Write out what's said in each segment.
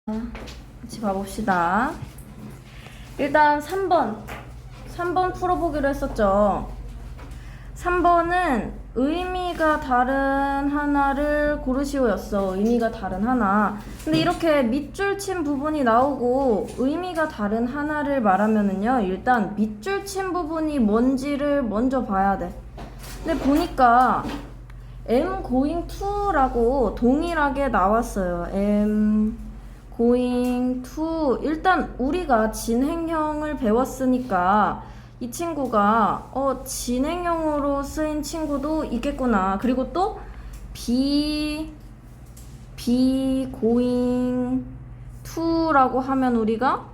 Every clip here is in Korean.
같이 봐봅시다. 일단 3번 풀어보기로 했었죠. 3번은 의미가 다른 하나를 고르시오였어. 의미가 다른 하나. 근데 이렇게 밑줄 친 부분이 나오고 의미가 다른 하나를 말하면은요, 일단 밑줄 친 부분이 뭔지를 먼저 봐야 돼. 근데 보니까 am going to라고 동일하게 나왔어요. am going to. 일단 우리가 진행형을 배웠으니까 이 친구가 진행형으로 쓰인 친구도 있겠구나. 그리고 또 be going to라고 하면 우리가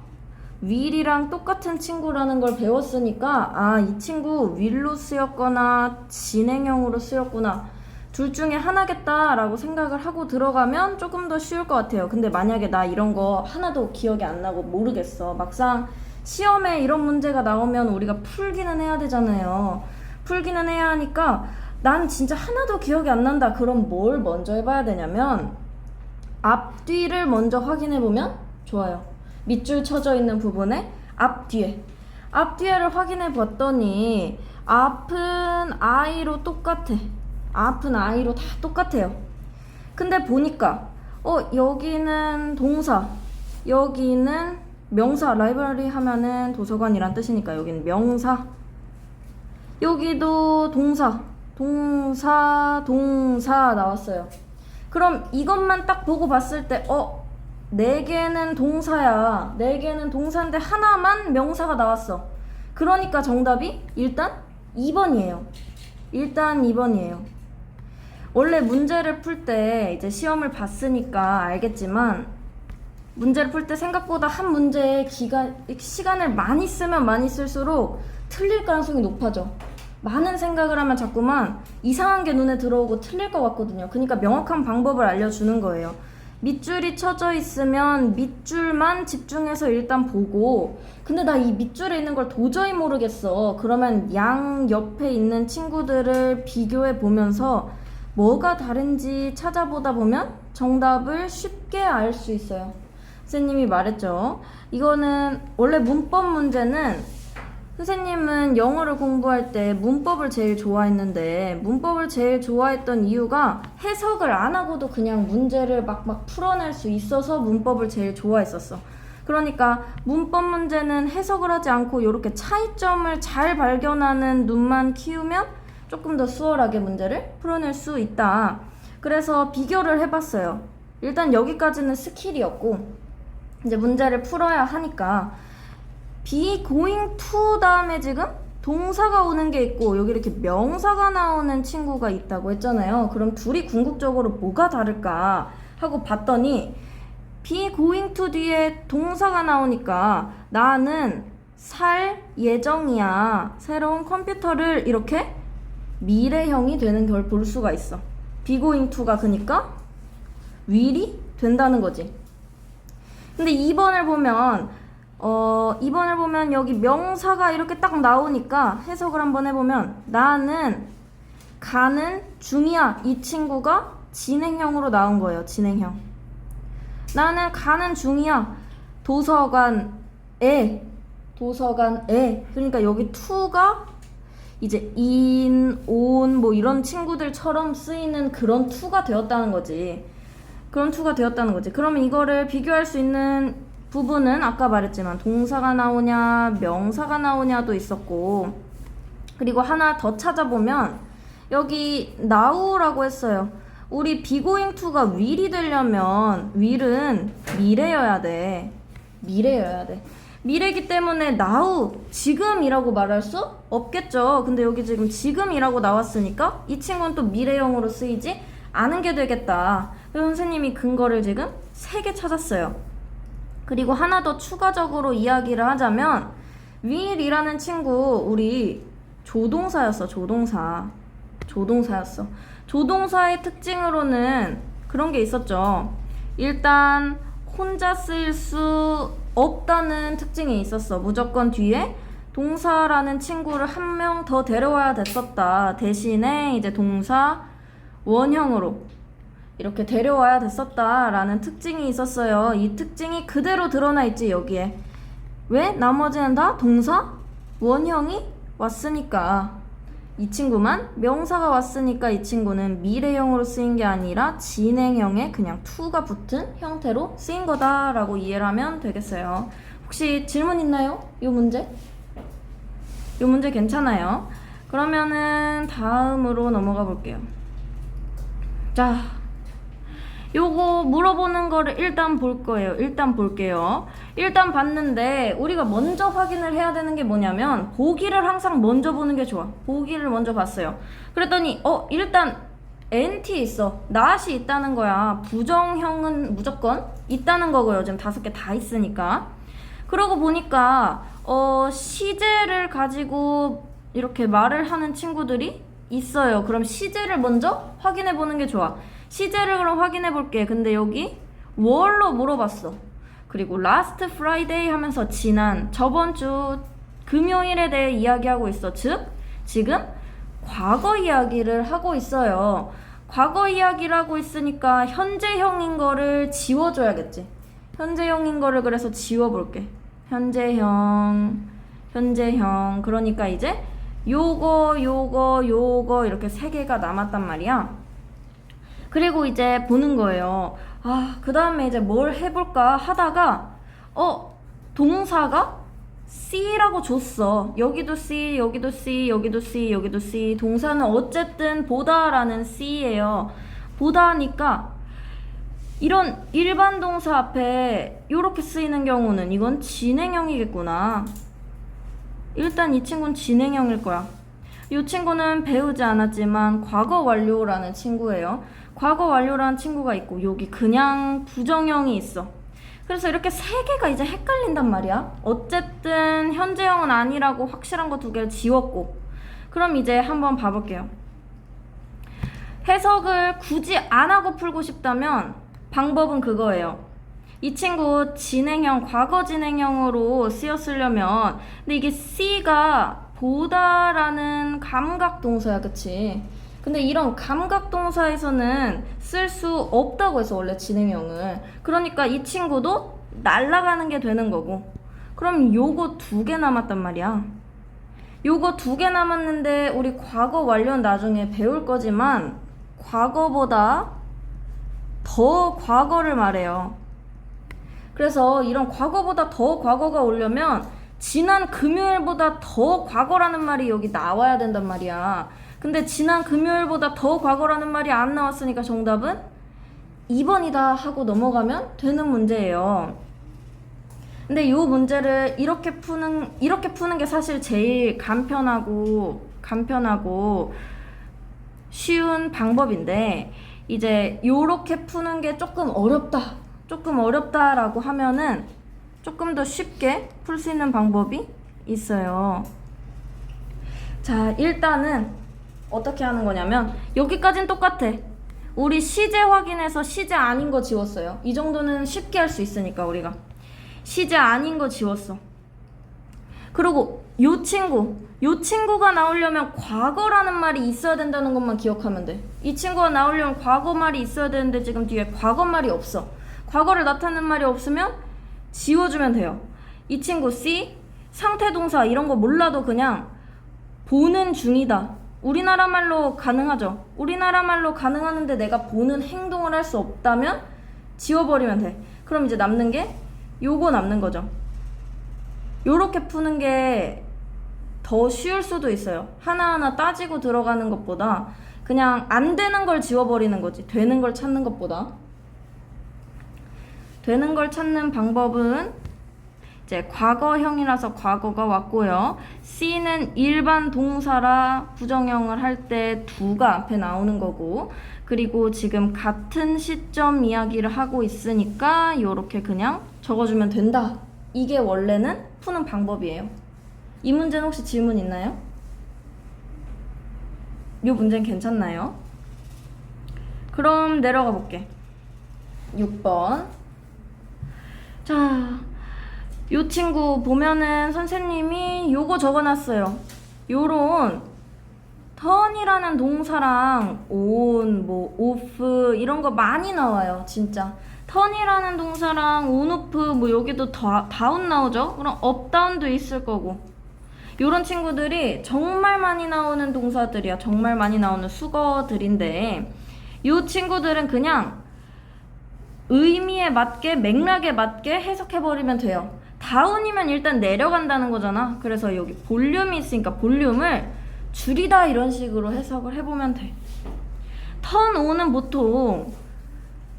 will이랑 똑같은 친구라는 걸 배웠으니까 이 친구 will로 쓰였거나 진행형으로 쓰였구나, 둘 중에 하나겠다라고 생각을 하고 들어가면 조금 더 쉬울 것 같아요. 근데 만약에 나 이런 거 하나도 기억이 안 나고 모르겠어. 막상 시험에 이런 문제가 나오면 우리가 풀기는 해야 되잖아요. 풀기는 해야 하니까 난 진짜 하나도 기억이 안 난다. 그럼 뭘 먼저 해봐야 되냐면 앞뒤를 먼저 확인해보면 좋아요. 밑줄 쳐져 있는 부분에 앞뒤를 확인해 봤더니 앞은 I로 똑같아. 앞은 I로 다 똑같아요. 근데 보니까 여기는 동사, 여기는 명사. 라이브러리 하면은 도서관이란 뜻이니까 여기는 명사, 여기도 동사 나왔어요. 그럼 이것만 딱 보고 봤을 때 4개는 동사야. 4개는 동사인데 하나만 명사가 나왔어. 그러니까 정답이 일단 2번이에요. 원래 문제를 풀 때 이제 시험을 봤으니까 알겠지만, 문제를 풀 때 생각보다 한 문제에 시간을 많이 쓰면 많이 쓸수록 틀릴 가능성이 높아져. 많은 생각을 하면 자꾸만 이상한 게 눈에 들어오고 틀릴 것 같거든요. 그러니까 명확한 방법을 알려주는 거예요. 밑줄이 쳐져 있으면 밑줄만 집중해서 일단 보고, 근데 나 이 밑줄에 있는 걸 도저히 모르겠어. 그러면 양 옆에 있는 친구들을 비교해 보면서 뭐가 다른지 찾아보다 보면 정답을 쉽게 알 수 있어요. 선생님이 말했죠. 이거는 원래 문법 문제는, 선생님은 영어를 공부할 때 문법을 제일 좋아했는데, 문법을 제일 좋아했던 이유가 해석을 안 하고도 그냥 문제를 막 풀어낼 수 있어서 문법을 제일 좋아했었어. 그러니까 문법 문제는 해석을 하지 않고 이렇게 차이점을 잘 발견하는 눈만 키우면 조금 더 수월하게 문제를 풀어낼 수 있다. 그래서 비교를 해봤어요. 일단 여기까지는 스킬이었고, 이제 문제를 풀어야 하니까 be going to 다음에 지금 동사가 오는 게 있고 여기 이렇게 명사가 나오는 친구가 있다고 했잖아요. 그럼 둘이 궁극적으로 뭐가 다를까 하고 봤더니 be going to 뒤에 동사가 나오니까 나는 살 예정이야. 새로운 컴퓨터를, 이렇게 미래형이 되는 걸 볼 수가 있어. be going to가 그니까 will이 된다는 거지. 근데 2번을 보면 여기 명사가 이렇게 딱 나오니까 해석을 한번 해보면 나는 가는 중이야. 이 친구가 진행형으로 나온 거예요. 진행형. 나는 가는 중이야. 도서관에. 그러니까 여기 to가 이제 in, on 뭐 이런 친구들처럼 쓰이는 그런 to가 되었다는 거지. 그러면 이거를 비교할 수 있는 부분은 아까 말했지만 동사가 나오냐 명사가 나오냐도 있었고, 그리고 하나 더 찾아보면 여기 now라고 했어요. 우리 be going to가 will이 되려면 will은 미래여야 돼. 미래이기 때문에 now, 지금이라고 말할 수 없겠죠. 근데 여기 지금 지금이라고 나왔으니까 이 친구는 또 미래형으로 쓰이지 않은 게 되겠다. 그래서 선생님이 근거를 지금 3개 찾았어요. 그리고 하나 더 추가적으로 이야기를 하자면 will이라는 친구 우리 조동사였어. 조동사의 특징으로는 그런 게 있었죠. 일단 혼자 쓸 수 없다는 특징이 있었어. 무조건 뒤에 동사라는 친구를 한 명 더 데려와야 됐었다. 대신에 이제 동사 원형으로 이렇게 데려와야 됐었다라는 특징이 있었어요. 이 특징이 그대로 드러나 있지, 여기에. 왜? 나머지는 다 동사, 원형이 왔으니까. 이 친구만 명사가 왔으니까 이 친구는 미래형으로 쓰인 게 아니라 진행형에 그냥 to가 붙은 형태로 쓰인 거다라고 이해를 하면 되겠어요. 혹시 질문 있나요? 이 문제? 이 문제 괜찮아요. 그러면은 다음으로 넘어가 볼게요. 자, 요거 물어보는 거를 일단 볼 거예요. 일단 볼게요. 일단 봤는데 우리가 먼저 확인을 해야 되는 게 뭐냐면 보기를 항상 먼저 보는 게 좋아. 보기를 먼저 봤어요. 그랬더니 일단 NT 있어. not이 있다는 거야. 부정형은 무조건 있다는 거고요. 지금 5개 다 있으니까. 그러고 보니까 시제를 가지고 이렇게 말을 하는 친구들이 있어요. 그럼 시제를 먼저 확인해 보는 게 좋아. 시제를 그럼 확인해 볼게. 근데 여기 월로 물어봤어. 그리고 last Friday 하면서 저번 주 금요일에 대해 이야기하고 있어. 즉 지금 과거 이야기를 하고 있어요. 과거 이야기를 하고 있으니까 현재형인 거를 지워줘야겠지. 현재형인 거를 그래서 지워볼게. 현재형. 그러니까 이제 요거 이렇게 3개가 남았단 말이야. 그리고 이제 보는 거예요. 그 다음에 이제 뭘 해볼까 하다가 동사가 C라고 줬어. 여기도 C, 여기도 C, 여기도 C, 여기도 C. 동사는 어쨌든 보다라는 C예요. 보다니까 이런 일반 동사 앞에 이렇게 쓰이는 경우는 이건 진행형이겠구나. 일단 이 친구는 진행형일 거야. 이 친구는 배우지 않았지만 과거 완료라는 친구예요. 과거 완료라는 친구가 있고 여기 그냥 부정형이 있어. 그래서 이렇게 3개가 이제 헷갈린단 말이야. 어쨌든 현재형은 아니라고 확실한 거 2개를 지웠고. 그럼 이제 한번 봐볼게요. 해석을 굳이 안 하고 풀고 싶다면 방법은 그거예요. 이 친구 진행형, 과거 진행형으로 쓰였으려면 근데 이게 C가 보다라는 감각동사야, 그치? 근데 이런 감각동사에서는 쓸 수 없다고 해서 원래 진행형을. 그러니까 이 친구도 날아가는 게 되는 거고. 그럼 요거 2개 남았단 말이야. 요거 2개 남았는데 우리 과거 완료는 나중에 배울 거지만 과거보다 더 과거를 말해요. 그래서 이런 과거보다 더 과거가 오려면 지난 금요일보다 더 과거라는 말이 여기 나와야 된단 말이야. 근데 지난 금요일보다 더 과거라는 말이 안 나왔으니까 정답은 2번이다 하고 넘어가면 되는 문제예요. 근데 이 문제를 이렇게 푸는 게 사실 제일 간편하고 쉬운 방법인데 이제 요렇게 푸는 게 조금 어렵다라고 하면은 조금 더 쉽게 풀 수 있는 방법이 있어요. 자, 일단은 어떻게 하는 거냐면 여기까진 똑같아. 우리 시제 확인해서 시제 아닌 거 지웠어요. 이 정도는 쉽게 할 수 있으니까 우리가. 시제 아닌 거 지웠어. 그리고 요 친구가 나오려면 과거라는 말이 있어야 된다는 것만 기억하면 돼. 이 친구가 나오려면 과거 말이 있어야 되는데 지금 뒤에 과거 말이 없어. 과거를 나타내는 말이 없으면 지워주면 돼요. 이 친구 C, 상태동사 이런 거 몰라도 그냥 보는 중이다. 우리나라 말로 가능하죠. 우리나라 말로 가능하는데 내가 보는 행동을 할 수 없다면 지워버리면 돼. 그럼 이제 남는 게 요거 남는 거죠. 요렇게 푸는 게 더 쉬울 수도 있어요. 하나하나 따지고 들어가는 것보다 그냥 안 되는 걸 지워버리는 거지. 되는 걸 찾는 것보다. 되는 걸 찾는 방법은 이제 과거형이라서 과거가 왔고요. C는 일반 동사라 부정형을 할 때 do가 앞에 나오는 거고, 그리고 지금 같은 시점 이야기를 하고 있으니까 이렇게 그냥 적어주면 된다. 이게 원래는 푸는 방법이에요. 이 문제는 혹시 질문 있나요? 이 문제는 괜찮나요? 그럼 내려가 볼게. 6번. 자, 요 친구 보면은 선생님이 요거 적어놨어요. 요런 턴이라는 동사랑 on, 뭐 off 이런 거 많이 나와요. 진짜 턴이라는 동사랑 on, off 뭐 여기도 다운 나오죠. 그럼 up, down도 있을 거고 요런 친구들이 정말 많이 나오는 동사들이야. 정말 많이 나오는 수거들인데 요 친구들은 그냥 의미에 맞게 맥락에 맞게 해석해버리면 돼요. 다운이면 일단 내려간다는 거잖아. 그래서 여기 볼륨이 있으니까 볼륨을 줄이다 이런 식으로 해석을 해보면 돼. 턴 온은 보통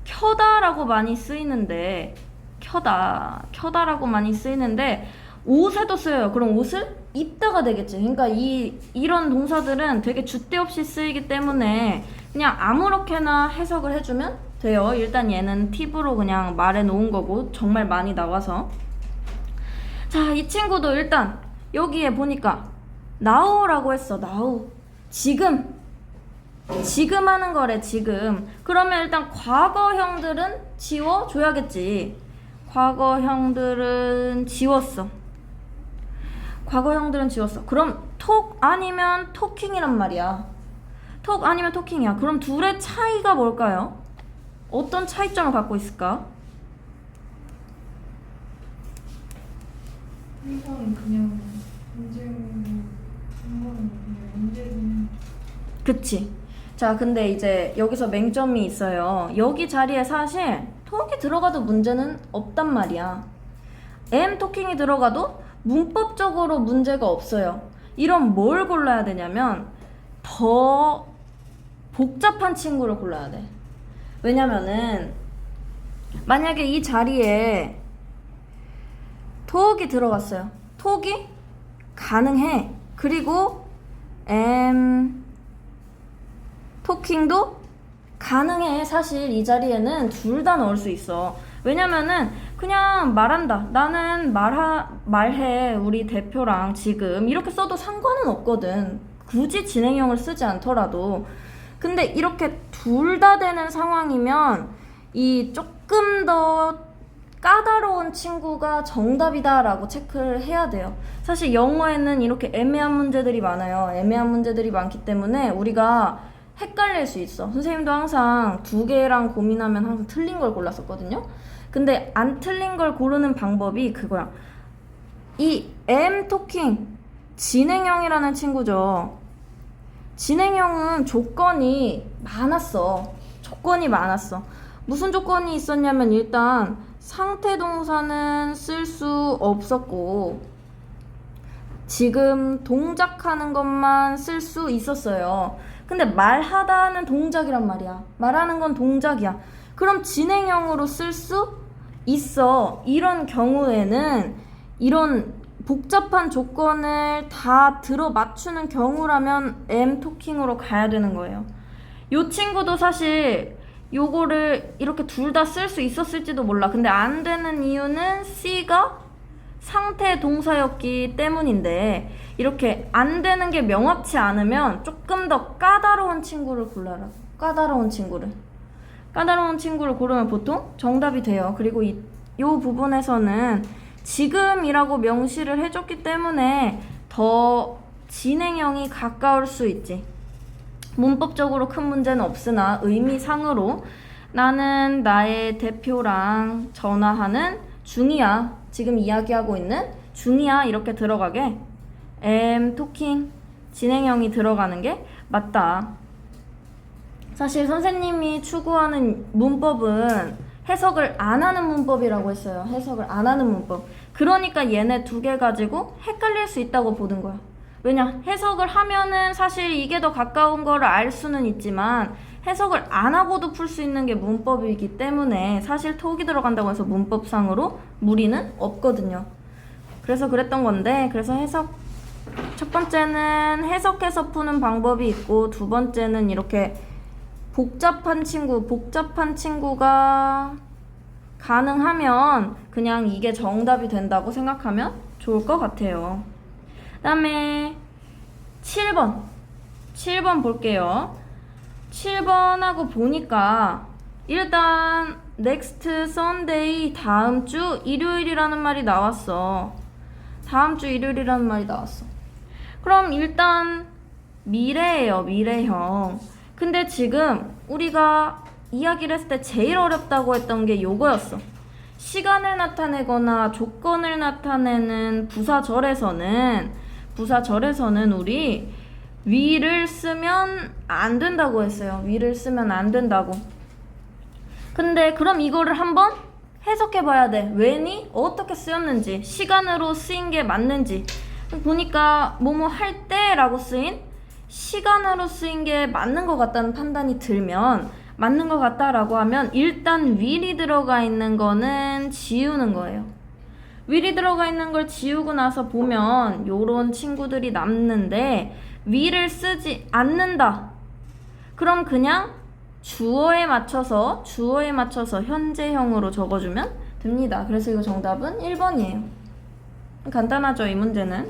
켜다라고 많이 쓰이는데 켜다라고 많이 쓰이는데 옷에도 쓰여요. 그럼 옷을 입다가 되겠지. 그러니까 이런 동사들은 되게 줏대 없이 쓰이기 때문에 그냥 아무렇게나 해석을 해주면 돼요. 일단 얘는 팁으로 그냥 말해 놓은 거고 정말 많이 나와서. 자, 이 친구도 일단 여기에 보니까 now라고 했어. now. 지금 하는 거래. 지금. 그러면 일단 과거형들은 지워줘야겠지. 과거형들은 지웠어. 그럼 톡 아니면 토킹이란 말이야. 톡 아니면 토킹이야. 그럼 둘의 차이가 뭘까요? 어떤 차이점을 갖고 있을까? 한 번은 그냥 문제고 한 번은 그냥 문제는. 그치. 자, 근데 이제 여기서 맹점이 있어요. 여기 자리에 사실 톡이 들어가도 문제는 없단 말이야. am 토킹이 들어가도 문법적으로 문제가 없어요. 이런 뭘 골라야 되냐면 더 복잡한 친구를 골라야 돼. 왜냐면은 만약에 이 자리에 톡이 들어갔어요. 톡이 가능해. 그리고 am 토킹도 가능해. 사실 이 자리에는 둘 다 넣을 수 있어. 왜냐면은 그냥 말한다. 나는 말해. 우리 대표랑 지금 이렇게 써도 상관은 없거든. 굳이 진행형을 쓰지 않더라도. 근데 이렇게 둘 다 되는 상황이면 이 조금 더 까다로운 친구가 정답이다 라고 체크를 해야 돼요. 사실 영어에는 이렇게 애매한 문제들이 많아요. 애매한 문제들이 많기 때문에 우리가 헷갈릴 수 있어. 선생님도 항상 두 개랑 고민하면 항상 틀린 걸 골랐었거든요. 근데 안 틀린 걸 고르는 방법이 그거야. 이 am talking 진행형이라는 친구죠. 진행형은 조건이 많았어. 무슨 조건이 있었냐면 일단 상태 동사는 쓸 수 없었고 지금 동작하는 것만 쓸 수 있었어요. 근데 말하다는 동작이란 말이야. 말하는 건 동작이야. 그럼 진행형으로 쓸 수 있어. 이런 경우에는 이런 복잡한 조건을 다 들어 맞추는 경우라면 am talking으로 가야 되는 거예요. 요 친구도 사실 요거를 이렇게 둘 다 쓸 수 있었을지도 몰라. 근데 안 되는 이유는 C가 상태 동사였기 때문인데 이렇게 안 되는 게 명확치 않으면 조금 더 까다로운 친구를 골라라. 까다로운 친구를 고르면 보통 정답이 돼요. 그리고 요 부분에서는 지금이라고 명시를 해줬기 때문에 더 진행형이 가까울 수 있지. 문법적으로 큰 문제는 없으나 의미상으로 나는 나의 대표랑 전화하는 중이야. 지금 이야기하고 있는 중이야. 이렇게 들어가게 am talking 진행형이 들어가는 게 맞다. 사실 선생님이 추구하는 문법은 해석을 안 하는 문법이라고 했어요. 해석을 안 하는 문법. 그러니까 얘네 두 개 가지고 헷갈릴 수 있다고 보는 거야. 왜냐? 해석을 하면은 사실 이게 더 가까운 거를 알 수는 있지만 해석을 안 하고도 풀 수 있는 게 문법이기 때문에 사실 톡이 들어간다고 해서 문법상으로 무리는 없거든요. 그래서 그랬던 건데, 그래서 첫 번째는 해석해서 푸는 방법이 있고, 두 번째는 이렇게 복잡한 친구가 가능하면 그냥 이게 정답이 된다고 생각하면 좋을 것 같아요. 그 다음에 7번 볼게요. 7번하고 보니까 일단 next Sunday 다음 주 일요일이라는 말이 나왔어. 그럼 일단 미래예요, 미래형. 근데 지금 우리가 이야기를 했을 때 제일 어렵다고 했던 게 요거였어. 시간을 나타내거나 조건을 나타내는 부사절에서는 우리 위를 쓰면 안 된다고 했어요. 위를 쓰면 안 된다고. 근데 그럼 이거를 한번 해석해 봐야 돼. 왜니? 어떻게 쓰였는지, 시간으로 쓰인 게 맞는지. 보니까 뭐뭐 할 때라고 쓰인 시간으로 쓰인 게 맞는 것 같다는 판단이 들면, 맞는 것 같다라고 하면 일단 will이 들어가 있는 거는 지우는 거예요. will이 들어가 있는 걸 지우고 나서 보면 요런 친구들이 남는데, will을 쓰지 않는다. 그럼 그냥 주어에 맞춰서 현재형으로 적어주면 됩니다. 그래서 이거 정답은 1번이에요. 간단하죠, 이 문제는.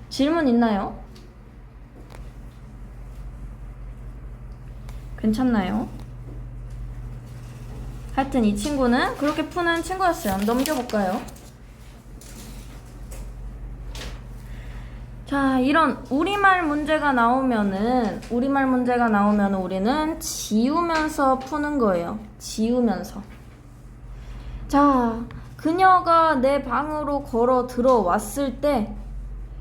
질문 있나요? 괜찮나요? 하여튼 이 친구는 그렇게 푸는 친구였어요. 넘겨볼까요? 자, 이런 우리말 문제가 나오면은 우리는 지우면서 푸는 거예요. 지우면서. 자, 그녀가 내 방으로 걸어 들어왔을 때,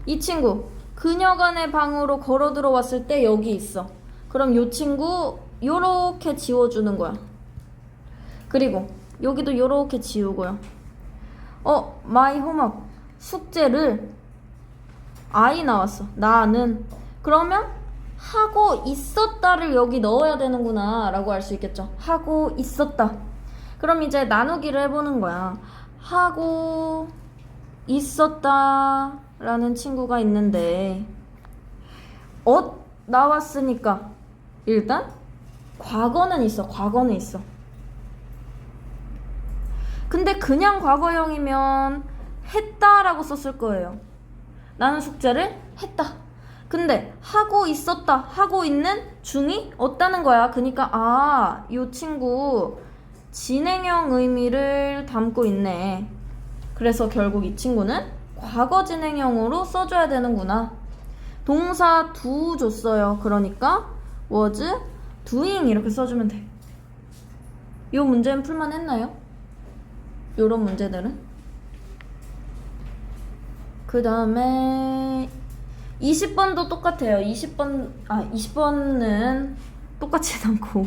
이 친구 그녀가 내 방으로 걸어 들어왔을 때 여기 있어. 그럼 요 친구 요렇게 지워주는 거야. 그리고 여기도 요렇게 지우고요. my homework, 숙제를 I 나왔어. 나는. 그러면 하고 있었다를 여기 넣어야 되는구나 라고 할 수 있겠죠. 하고 있었다. 그럼 이제 나누기를 해보는 거야. 하고 있었다 라는 친구가 있는데, 나왔으니까 일단 과거는 있어. 근데 그냥 과거형이면 했다라고 썼을 거예요. 나는 숙제를 했다. 근데 하고 있었다, 하고 있는 중이 없다는 거야. 그러니까 이 친구 진행형 의미를 담고 있네. 그래서 결국 이 친구는 과거 진행형으로 써줘야 되는구나. 동사 do 줬어요. 그러니까 was doing 이렇게 써주면 돼. 이 문제는 풀만 했나요? 요런 문제들은? 그 다음에 20번도 똑같아요. 20번은 똑같지 않고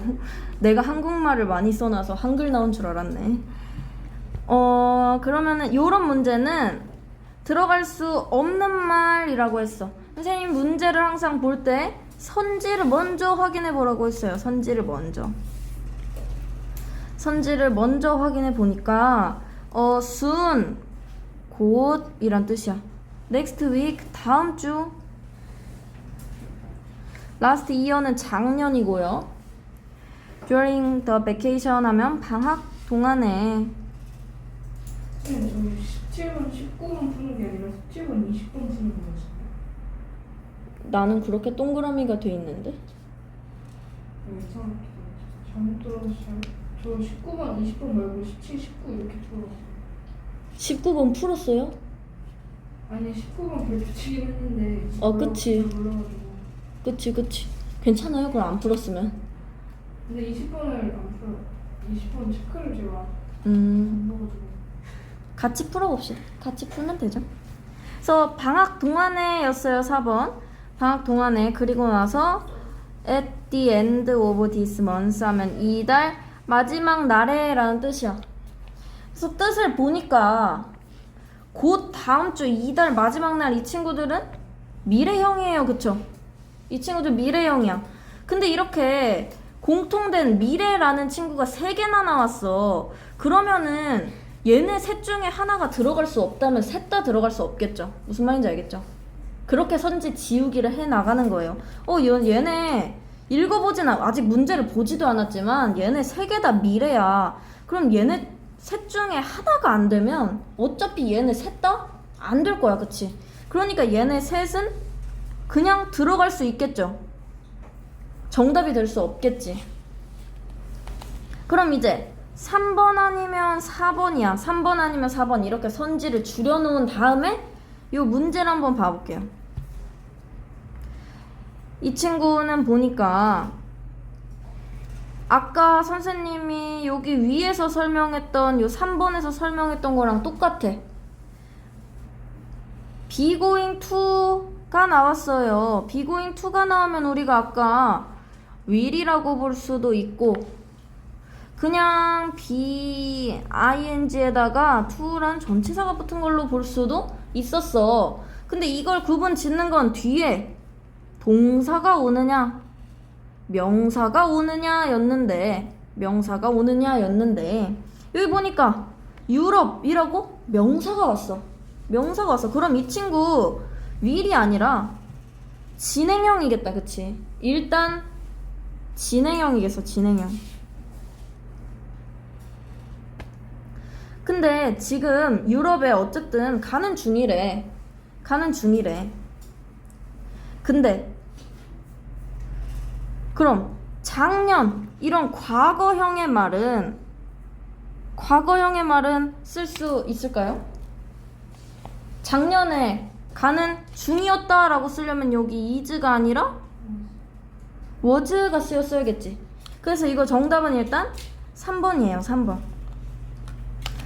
내가 한국말을 많이 써놔서 한글 나온 줄 알았네. 그러면은 요런 문제는 들어갈 수 없는 말이라고 했어. 선생님 문제를 항상 볼 때 선지를 먼저 확인해 보라고 했어요. 선지를 먼저 확인해 보니까 soon, 곧 이란 뜻이야. next week, 다음 주. last year는 작년이고요. during the vacation 하면 방학 동안에. 저희 17번, 19번 푸는 게 아니라 17번, 20번 푸는 거였어요. 나는 그렇게 동그라미가 돼 있는데? 이상하게 잘못 들었어요. 저 19번, 20번 말고 17, 19 이렇게 들었어요. 19번 풀었어요? 아니 19번 별표치긴 했는데 그치. 몰라가지고. 그치. 괜찮아요, 그럼 안 풀었으면. 근데 20번을 안 풀어요. 20번 체크를 제가 음. 안 넣어가지고. 같이 풀어봅시다. 같이 풀면 되죠. 그래서 방학 동안에 였어요. 4번. 방학 동안에. 그리고 나서 at the end of this month 하면 이달 마지막 날에 라는 뜻이야. 그래서 뜻을 보니까 곧 다음 주 이달 마지막 날 이 친구들은 미래형이에요. 그쵸? 이 친구들 미래형이야. 근데 이렇게 공통된 미래라는 친구가 3개나 나왔어. 그러면은 얘네 셋 중에 하나가 들어갈 수 없다면 셋 다 들어갈 수 없겠죠. 무슨 말인지 알겠죠? 그렇게 선지 지우기를 해 나가는 거예요. 얘네 아직 문제를 보지도 않았지만 얘네 3개 다 미래야. 그럼 얘네 셋 중에 하나가 안 되면 어차피 얘네 셋 다 안 될 거야. 그치? 그러니까 얘네 셋은 그냥 들어갈 수 있겠죠. 정답이 될 수 없겠지. 그럼 이제 3번 아니면 4번이야. 3번 아니면 4번 이렇게 선지를 줄여놓은 다음에 이 문제를 한번 봐볼게요. 이 친구는 보니까 아까 선생님이 여기 위에서 설명했던 요 3번에서 설명했던 거랑 똑같아. be going to가 나왔어요. be going to가 나오면 우리가 아까 will이라고 볼 수도 있고 그냥 be ing에다가 to란 전치사가 붙은 걸로 볼 수도 있었어. 근데 이걸 구분 짓는 건 뒤에 동사가 오느냐 명사가 오느냐였는데 여기 보니까 유럽이라고 명사가 왔어. 그럼 이 친구 will이 아니라 진행형이겠다. 그치? 일단 진행형이겠어. 근데 지금 유럽에 어쨌든 가는 중이래. 근데 그럼 작년 이런 과거형의 말은 쓸 수 있을까요? 작년에 가는 중이었다 라고 쓰려면 여기 is가 아니라 was가 쓰였어야겠지. 그래서 이거 정답은 일단 3번이에요. 3번.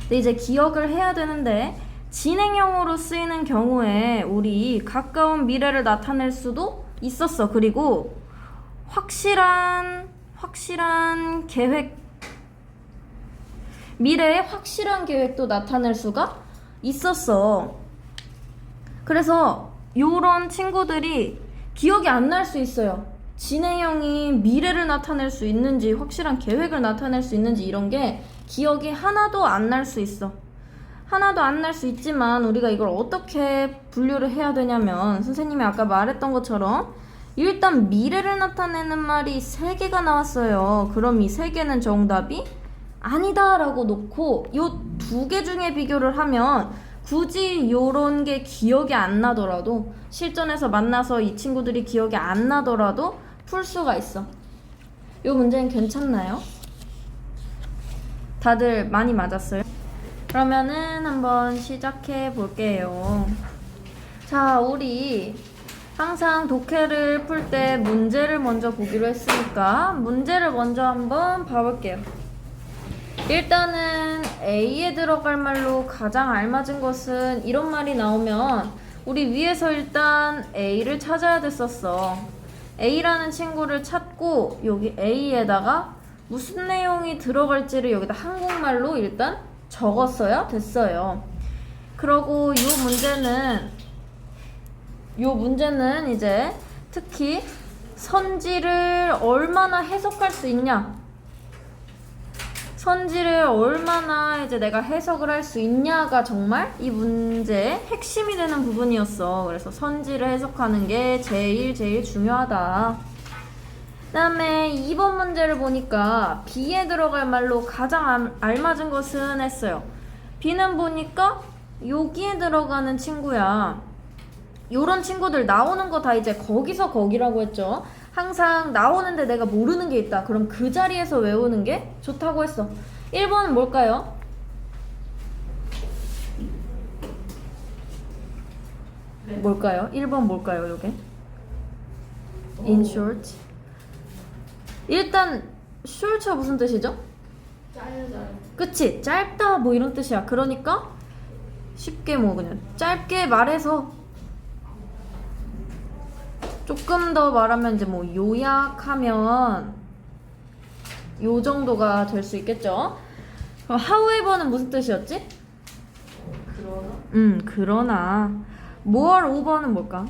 근데 이제 기억을 해야 되는데 진행형으로 쓰이는 경우에 우리 가까운 미래를 나타낼 수도 있었어. 그리고 확실한 계획, 미래의 확실한 계획도 나타낼 수가 있었어. 그래서 요런 친구들이 기억이 안 날 수 있어요. 진행형이 미래를 나타낼 수 있는지 확실한 계획을 나타낼 수 있는지 이런 게 기억이 하나도 안 날 수 있어. 하나도 안 날 수 있지만 우리가 이걸 어떻게 분류를 해야 되냐면 선생님이 아까 말했던 것처럼 일단 미래를 나타내는 말이 3개가 나왔어요. 그럼 이 3개는 정답이 아니다 라고 놓고 요 2개 중에 비교를 하면 굳이 요런 게 기억이 안 나더라도 실전에서 만나서 이 친구들이 기억이 안 나더라도 풀 수가 있어. 요 문제는 괜찮나요? 다들 많이 맞았어요? 그러면은 한번 시작해 볼게요. 자, 우리 항상 독해를 풀 때 문제를 먼저 보기로 했으니까 문제를 먼저 한번 봐볼게요. 일단은 A에 들어갈 말로 가장 알맞은 것은 이런 말이 나오면 우리 위에서 일단 A를 찾아야 됐었어. A라는 친구를 찾고 여기 A에다가 무슨 내용이 들어갈지를 여기다 한국말로 일단 적었어야 됐어요. 그러고 요 문제는 이제 특히 선지를 얼마나 해석할 수 있냐, 선지를 얼마나 이제 내가 해석을 할 수 있냐가 정말 이 문제의 핵심이 되는 부분이었어. 그래서 선지를 해석하는 게 제일 중요하다. 그 다음에 2번 문제를 보니까 B에 들어갈 말로 가장 알맞은 것은 했어요. B는 보니까 여기에 들어가는 친구야. 요런 친구들 나오는 거 다 이제 거기서 거기라고 했죠. 항상 나오는데 내가 모르는 게 있다. 그럼 그 자리에서 외우는 게 좋다고 했어. 1번은 뭘까요? 네. 뭘까요? 1번 뭘까요, 요게? In short. 일단 short가 무슨 뜻이죠? 짧다. 그치? 짧다 뭐 이런 뜻이야. 그러니까 쉽게 뭐 그냥 짧게 말해서 조금 더 말하면 이제 뭐 요약하면 요 정도가 될 수 있겠죠. 그럼 however는 무슨 뜻이었지? 그러나? 그러나. moreover는 뭘까?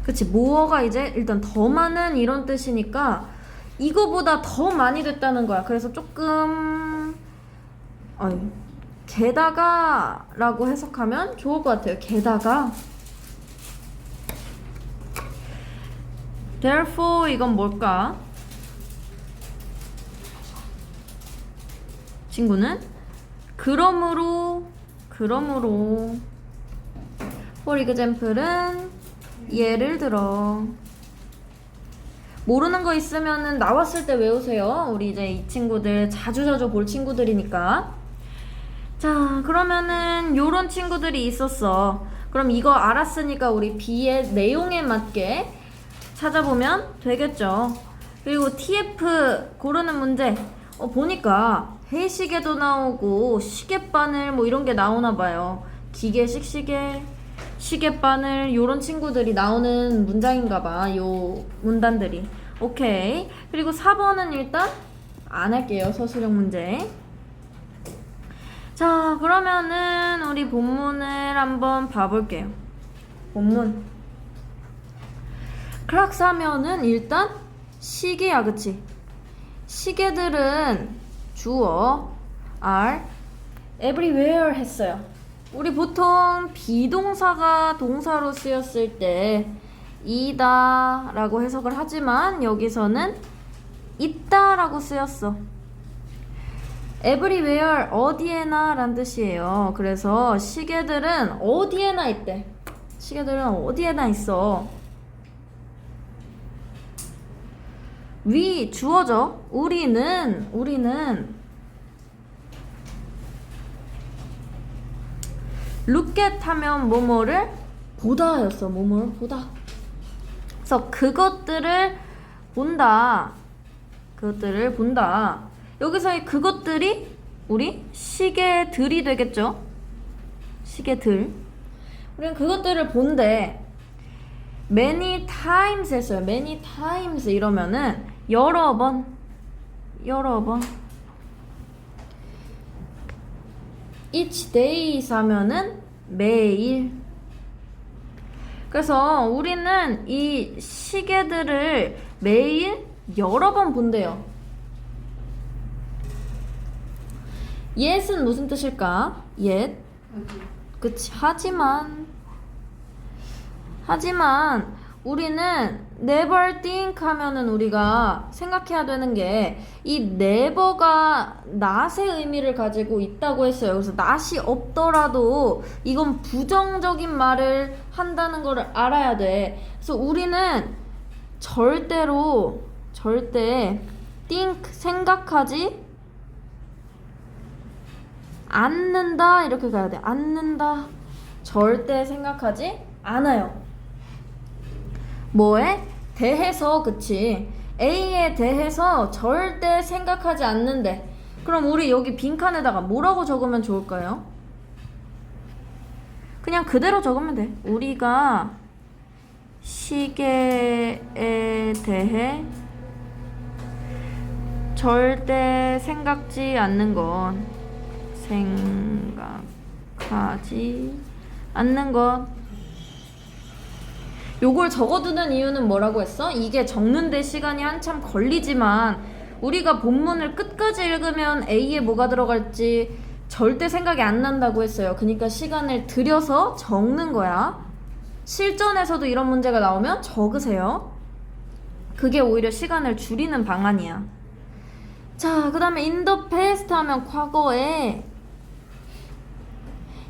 그치, more가 이제 일단 더 많은 이런 뜻이니까 이거보다 더 많이 됐다는 거야. 그래서 조금 게다가 라고 해석하면 좋을 것 같아요. 게다가. therefore 이건 뭘까? 친구는 그러므로 for example은 예를 들어. 모르는 거 있으면은 나왔을 때 외우세요. 우리 이제 이 친구들 자주 볼 친구들이니까. 자, 그러면은 요런 친구들이 있었어. 그럼 이거 알았으니까 우리 B의 내용에 맞게 찾아보면 되겠죠. 그리고 TF 고르는 문제 보니까 해시계도 나오고 시계바늘 뭐 이런 게 나오나 봐요. 기계식 시계, 시계바늘 요런 친구들이 나오는 문장인가 봐. 요 문단들이. 오케이. 그리고 4번은 일단 안 할게요. 서술형 문제. 자, 그러면은 우리 본문을 한번 봐볼게요. 본문. 클락스 하면은 일단 시계야, 그치? 시계들은 주어 are everywhere 했어요. 우리 보통 비동사가 동사로 쓰였을 때 이다 라고 해석을 하지만 여기서는 있다 라고 쓰였어. everywhere 어디에나 란 뜻이에요. 그래서 시계들은 어디에나 있대. 시계들은 어디에나 있어. we 주어죠. 우리는 look at 하면 뭐뭐를 보다였어. 뭐뭐를 보다. 그래서 그것들을 본다. 그것들을 본다. 여기서의 그것들이 우리 시계들이 되겠죠. 시계들. 우리는 그것들을 본대. many times 했어요. many times 이러면은 여러 번. each day 하면은 매일. 그래서 우리는 이 시계들을 매일 여러 번 본대요. yet은 무슨 뜻일까? yet. 그치. 하지만 우리는 never think 하면은 우리가 생각해야 되는 게 이 never가 not의 의미를 가지고 있다고 했어요. 그래서 not이 없더라도 이건 부정적인 말을 한다는 거를 알아야 돼. 그래서 우리는 절대 think 생각하지 않는다 이렇게 가야 돼. 않는다. 절대 생각하지 않아요. 뭐에 대해서. 그치. A에 대해서 절대 생각하지 않는데. 그럼 우리 여기 빈칸에다가 뭐라고 적으면 좋을까요? 그냥 그대로 적으면 돼. 우리가 시계에 대해 절대 생각지 않는 건 생각하지 않는 것. 요걸 적어두는 이유는 뭐라고 했어? 이게 적는데 시간이 한참 걸리지만 우리가 본문을 끝까지 읽으면 A에 뭐가 들어갈지 절대 생각이 안 난다고 했어요. 그러니까 시간을 들여서 적는 거야. 실전에서도 이런 문제가 나오면 적으세요. 그게 오히려 시간을 줄이는 방안이야. 자, 그 다음에 in the past 하면 과거에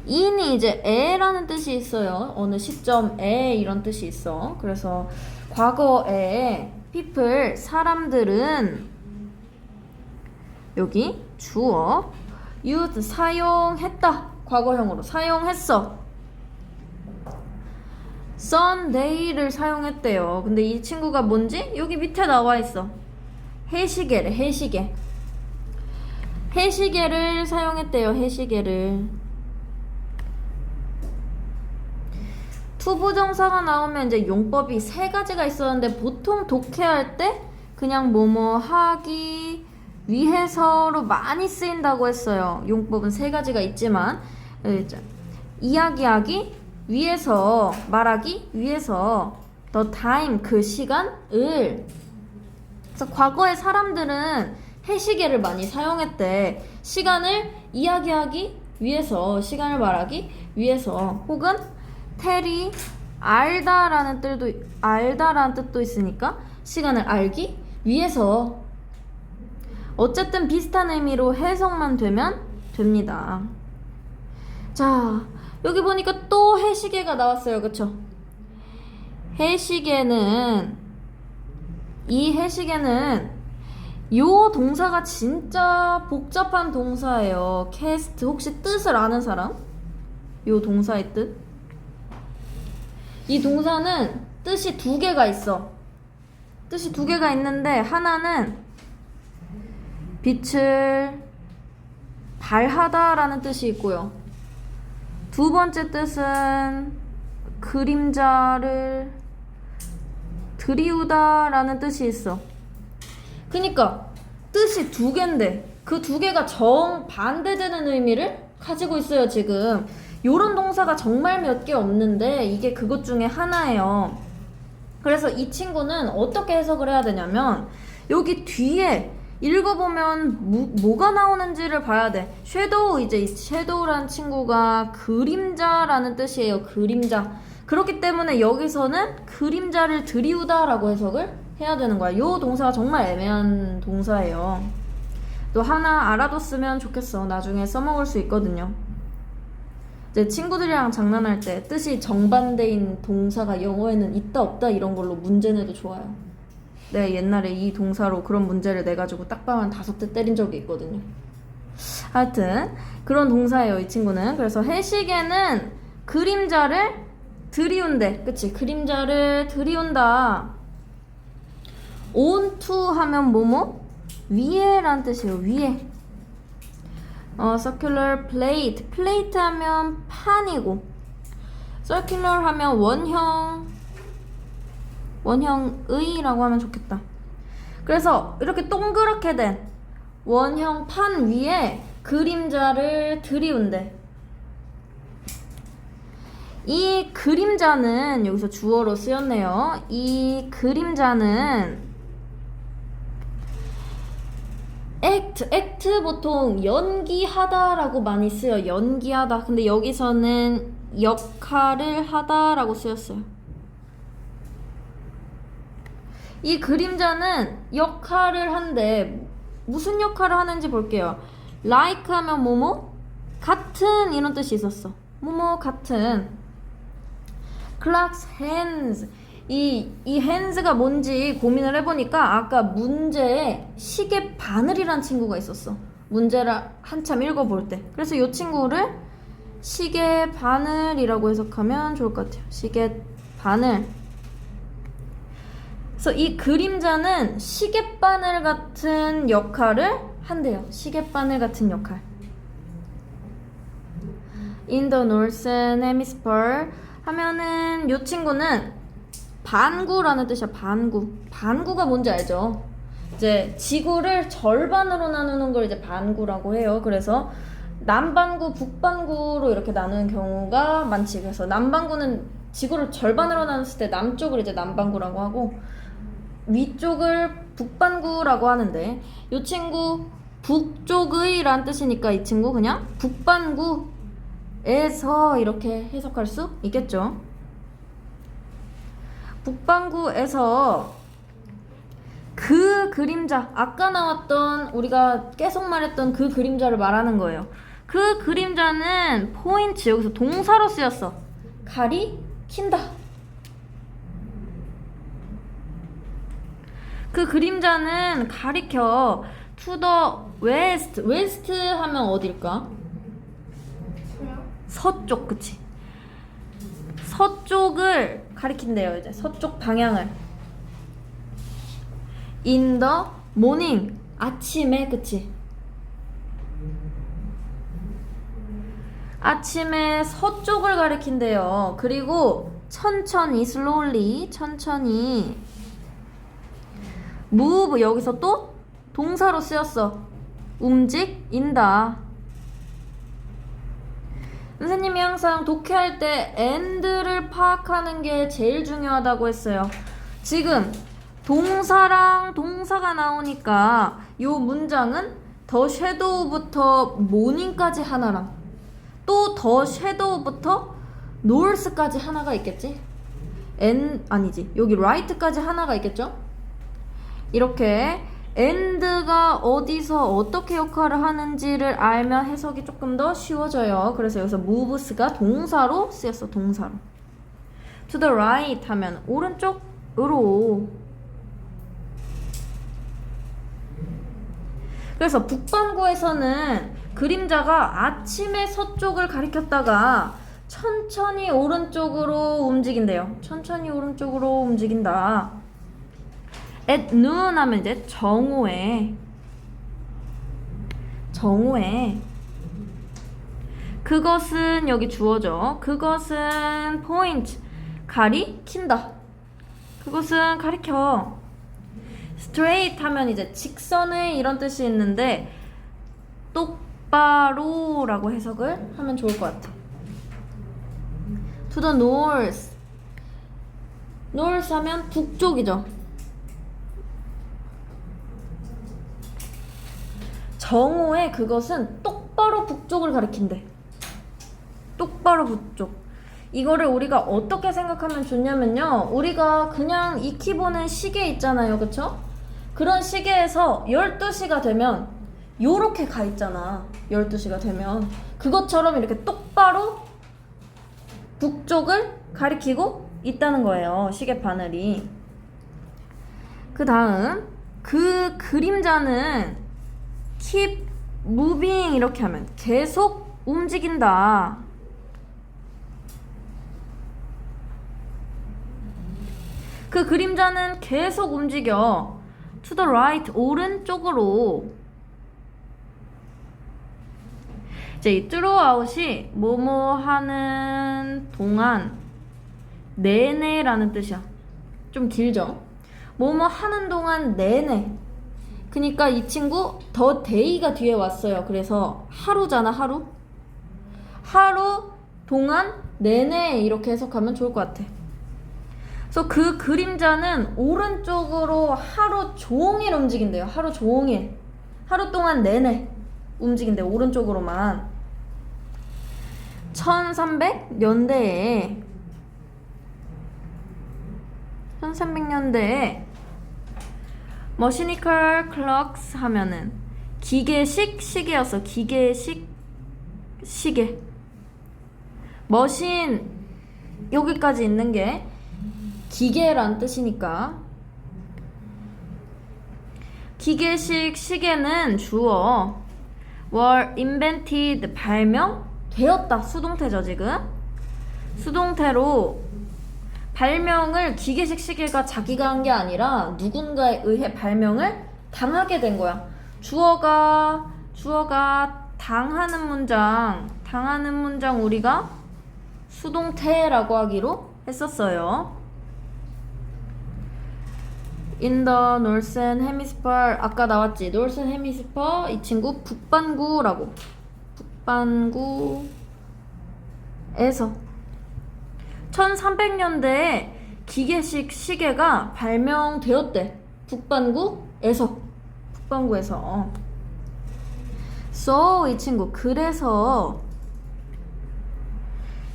in이 이제 에라는 뜻이 있어요. 어느 시점에 이런 뜻이 있어. 그래서 과거에 people 사람들은 여기 주어 used 사용했다. 과거형으로 사용했어. Sunday를 사용했대요. 근데 이 친구가 뭔지 여기 밑에 나와 있어. 해시계래. 해시계를 사용했대요. 해시계를. 투부정사가 나오면 이제 용법이 3가지가 있었는데 보통 독해할 때 그냥 뭐뭐 하기 위해서로 많이 쓰인다고 했어요. 용법은 3가지가 있지만 이야기하기 위해서, 말하기 위해서, the time 그 시간을. 그래서 과거의 사람들은 해시계를 많이 사용했대. 시간을 이야기하기 위해서, 시간을 말하기 위해서, 혹은 tell이 알다라는 뜻도 있으니까 시간을 알기 위해서. 어쨌든 비슷한 의미로 해석만 되면 됩니다. 자, 여기 보니까 또 해시계가 나왔어요. 그쵸? 이 해시계는 요 동사가 진짜 복잡한 동사예요. cast. 혹시 뜻을 아는 사람? 요 동사의 뜻? 이 동사는 뜻이 두 개가 있어. 뜻이 두 개가 있는데 하나는 빛을 발하다라는 뜻이 있고요. 두 번째 뜻은 그림자를 들이우다라는 뜻이 있어. 그니까 뜻이 두 개인데 그 두 개가 정반대되는 의미를 가지고 있어요. 지금 요런 동사가 정말 몇 개 없는데 이게 그것 중에 하나예요. 그래서 이 친구는 어떻게 해석을 해야 되냐면 여기 뒤에 읽어보면 뭐가 나오는지를 봐야 돼. 섀도우, 이제 이 섀도우라는 친구가 그림자라는 뜻이에요. 그림자. 그렇기 때문에 여기서는 그림자를 들이우다 라고 해석을 해야 되는 거야. 요 동사가 정말 애매한 동사예요. 또 하나 알아뒀으면 좋겠어. 나중에 써먹을 수 있거든요. 이제 친구들이랑 장난할 때 뜻이 정반대인 동사가 영어에는 있다 없다 이런 걸로 문제 내도 좋아요. 내가 옛날에 이 동사로 그런 문제를 내가지고 딱밤 한 5대 때린 적이 있거든요. 하여튼 그런 동사예요, 이 친구는. 그래서 해시계는 그림자를 들이운대. 그치? 그림자를 들이운다. onto 하면 뭐뭐? 위에 란 뜻이에요. 위에. circular plate. plate 하면 판이고 circular 하면 원형의라고 하면 좋겠다. 그래서 이렇게 동그랗게 된 원형 판 위에 그림자를 들이운대. 이 그림자는 여기서 주어로 쓰였네요. 이 그림자는 act 보통 연기하다라고 많이 쓰여. 연기하다. 근데 여기서는 역할을 하다라고 쓰였어요. 이 그림자는 역할을 한데 무슨 역할을 하는지 볼게요. like 하면 뭐뭐? 같은 이런 뜻이 있었어. 뭐뭐 같은. clock's hands. 이 hands가 뭔지 고민을 해보니까 아까 문제에 시계 바늘이란 친구가 있었어. 문제를 한참 읽어볼 때. 그래서 이 친구를 시계 바늘이라고 해석하면 좋을 것 같아요. 시계 바늘. 그래서 이 그림자는 시계바늘 같은 역할을 한대요. 시계바늘 같은 역할. In the northern hemisphere 하면은 이 친구는 반구라는 뜻이야. 반구. 반구가 뭔지 알죠? 이제 지구를 절반으로 나누는 걸 이제 반구라고 해요. 그래서 남반구, 북반구로 이렇게 나누는 경우가 많지. 그래서 남반구는 지구를 절반으로 나눴을 때 남쪽을 이제 남반구라고 하고 위쪽을 북반구라고 하는데 이 친구 북쪽의 란 뜻이니까 이 친구 그냥 북반구에서 이렇게 해석할 수 있겠죠. 북반구에서 그 그림자, 아까 나왔던 우리가 계속 말했던 그 그림자를 말하는 거예요. 그 그림자는 포인트, 여기서 동사로 쓰였어. 가리킨다. 그 그림자는 가리켜 to the west. west 하면 어딜까? 서쪽, 그치? 서쪽을 가리킨대요. 이제 서쪽 방향을. in the morning. 아침에, 그치? 아침에 서쪽을 가리킨대요. 그리고 천천히, slowly, 천천히 move, 여기서 또 동사로 쓰였어. 움직인다. 선생님이 항상 독해할 때 and를 파악하는 게 제일 중요하다고 했어요. 지금 동사랑 동사가 나오니까 요 문장은 더 섀도우부터 모닝까지 하나랑 또 더 섀도우부터 north까지 하나가 있겠지? 아니지. 여기 right까지 하나가 있겠죠? 이렇게 and가 어디서 어떻게 역할을 하는지를 알면 해석이 조금 더 쉬워져요. 그래서 여기서 moves가 동사로 쓰였어. 동사로. to the right 하면 오른쪽으로. 그래서 북반구에서는 그림자가 아침에 서쪽을 가리켰다가 천천히 오른쪽으로 움직인대요. 천천히 오른쪽으로 움직인다. at noon 하면 이제 정오에 그것은 여기 주어죠. 그것은 point 가리킨다. 그것은 가리켜. straight 하면 이제 직선의 이런 뜻이 있는데 똑바로라고 해석을 하면 좋을 것 같아. to the north. north 하면 북쪽이죠. 정오의 그것은 똑바로 북쪽을 가리킨대. 똑바로 북쪽. 이거를 우리가 어떻게 생각하면 좋냐면요, 우리가 그냥 익히 보는 시계 있잖아요, 그쵸? 그런 시계에서 12시가 되면 요렇게 가 있잖아. 12시가 되면 그것처럼 이렇게 똑바로 북쪽을 가리키고 있다는 거예요, 시계 바늘이. 그 다음 그 그림자는 keep moving 이렇게 하면 계속 움직인다. 그 그림자는 계속 움직여. to the right, 오른쪽으로. 이제 이 throughout이 뭐뭐 하는 동안 내내라는 뜻이야. 좀 길죠? 뭐뭐 하는 동안 내내. 그니까 이 친구 the day가 뒤에 왔어요. 그래서 하루잖아, 하루. 하루 동안 내내 이렇게 해석하면 좋을 것 같아. 그래서 그 그림자는 오른쪽으로 하루 종일 움직인대요. 하루 종일. 하루 동안 내내 움직인대요. 오른쪽으로만. 1300년대에 머시니컬 클럭스 하면은 기계식 시계였어. 기계식 시계. 머신 여기까지 있는 게 기계란 뜻이니까. 기계식 시계는 주어 were invented 발명되었다. 수동태죠 지금. 수동태로 발명을 기계식 시계가 자기가 한 게 아니라 누군가에 의해 발명을 당하게 된 거야. 주어가 당하는 문장 우리가 수동태라고 하기로 했었어요. In the Northern Hemisphere, 아까 나왔지? Northern Hemisphere, 이 친구 북반구라고. 북반구에서 1300년대에 기계식 시계가 발명되었대. 북반구에서. So, 이 친구, 그래서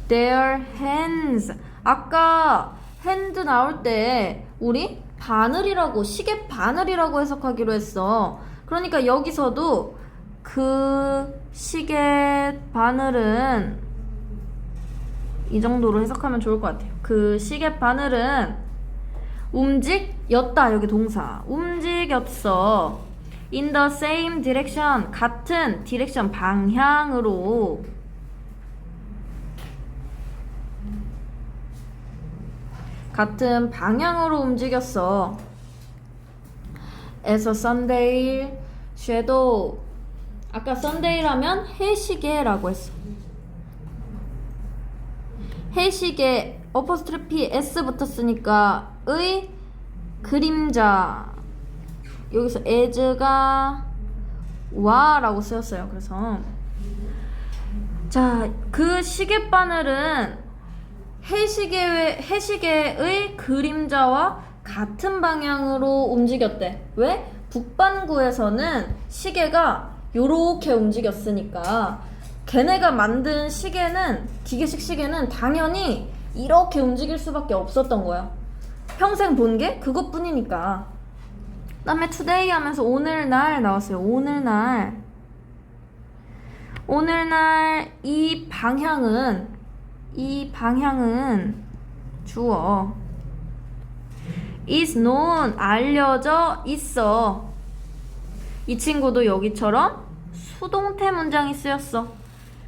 their hands, 아까 hand 나올 때 우리 바늘이라고, 시계 바늘이라고 해석하기로 했어. 그러니까 여기서도 그 시계 바늘은 이 정도로 해석하면 좋을 것 같아요. 그 시계 바늘은 움직였다. 여기 동사. 움직였어. In the same direction. 같은 디렉션 방향으로. 같은 방향으로 움직였어. As a sundial shadow. 아까 sundial하면 해시계라고 했어. 해시계 어퍼스트로피 S 붙었으니까 의 그림자. 여기서 as가 와라고 쓰였어요. 그래서 자, 그 시계바늘은 해시계의 그림자와 같은 방향으로 움직였대. 왜? 북반구에서는 시계가 요렇게 움직였으니까 걔네가 만든 시계는, 기계식 시계는 당연히 이렇게 움직일 수밖에 없었던 거야. 평생 본 게 그것뿐이니까. 그 다음에 today 하면서 오늘날 나왔어요. 오늘날 이 방향은 주어 is known, 알려져 있어. 이 친구도 여기처럼 수동태 문장이 쓰였어.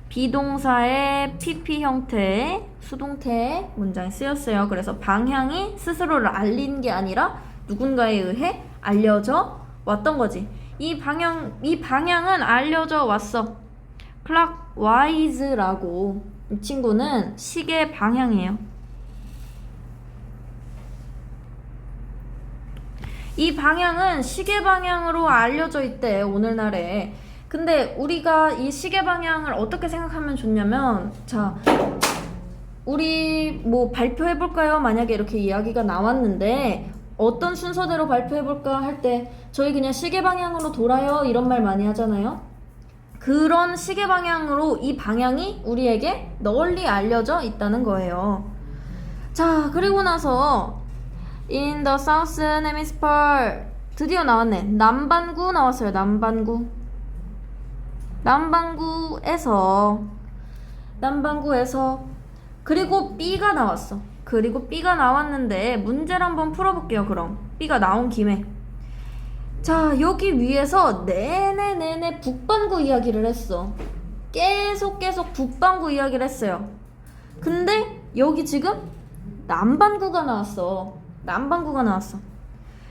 비동사의 PP 형태의 수동태 문장이 쓰였어요. 그래서 방향이 스스로를 알린 게 아니라 누군가에 의해 알려져 왔던 거지. 이 방향은 알려져 왔어. clockwise라고. 이 친구는 시계 방향이에요. 이 방향은 시계 방향으로 알려져 있대, 오늘날에. 근데 우리가 이 시계 방향을 어떻게 생각하면 좋냐면, 자, 우리 뭐 발표해볼까요? 만약에 이렇게 이야기가 나왔는데 어떤 순서대로 발표해볼까 할 때 저희 그냥 시계 방향으로 돌아요 이런 말 많이 하잖아요. 그런 시계 방향으로 이 방향이 우리에게 널리 알려져 있다는 거예요. 자, 그리고 나서 In the Southern Hemisphere 드디어 나왔네. 남반구 나왔어요. 남반구에서 그리고 B가 나왔어. 그리고 B가 나왔는데 문제를 한번 풀어볼게요. 그럼 B가 나온 김에 자, 여기 위에서 내내 북반구 이야기를 했어. 계속 북반구 이야기를 했어요. 근데 여기 지금 남반구가 나왔어.